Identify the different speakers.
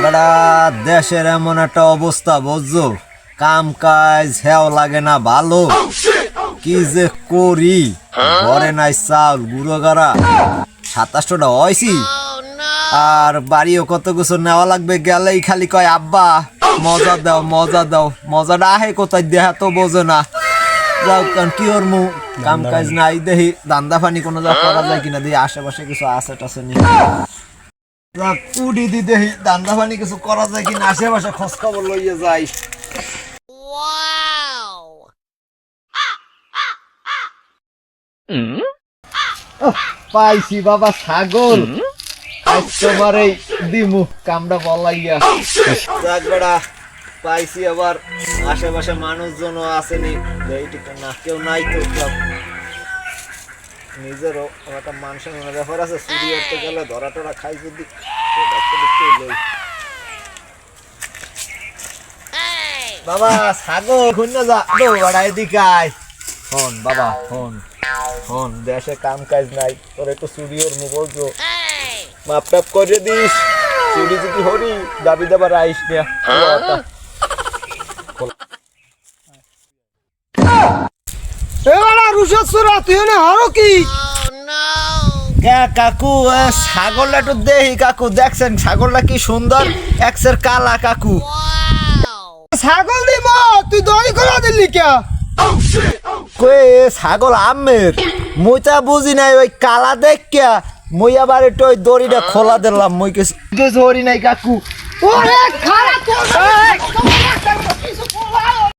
Speaker 1: বেটা দেশের এমন একটা অবস্থা বুঝছো, কাম কাজ হেও লাগে না ভালো, কি যে করি। ঘরে নাই চাউল গুঁড়ো গাড়া 27টা হয়েছি, আর বাড়িও কত কিছু নেওয়া লাগবে, গেলেই খালি কয় আব্বা মজা দাও মজা দাও, মজাটা আহে কোথায় দেহা তো বোঝে না। যাও কারণ কি ওর মু কাম কাজ নাই, দেখি দান্দা ফানি কোনো যা করা যায় কিনা, দেখি আশেপাশে কিছু আছে টাছে নি উডি দি, দেখি দান্দা ফানি কিছু করা যায় কিনা, আশেপাশে খোঁজ খবর লইয়ে যাই। পাইছি বাবা ছাগল, আজ তোমার এই দিমু কামড়া বলাইয়া। যাক বেড়া পাইছি, আবার আশেপাশে মানুষজনও আসেনি, না কেউ নাই তো, সব নিজেরও একটা মান সম্মানের ব্যাপার আছে, চুরি করতে গেলে ধরা টরা খাই যদি। বাবা ছাগল খুঁজে যা বেড়া এদিকে আয়। হন বাবা হন হন, দেশে কাম কাজ নাই, তোর একটু চুরি ওর মু বলছো, মাপ টাপ করে দিস, চুরি যদি হরি দাবি দেবার আইস না। কাকু ছাগলটা একটু দেখি, কাকু দেখছেন ছাগলটা কি সুন্দর, এক্সের কালা কাকু।
Speaker 2: ছাগল দিব তুই দড়ি খোলা দিলি কে?
Speaker 1: কই ছাগল আমের, মুই তা বুঝি নাই, ওই কালা দেখিয়া মুই আবার একটু ওই দড়িটা খোলা দিলাম, মুই কিছু হরি নাই কাকু।
Speaker 2: ওরে খারাপ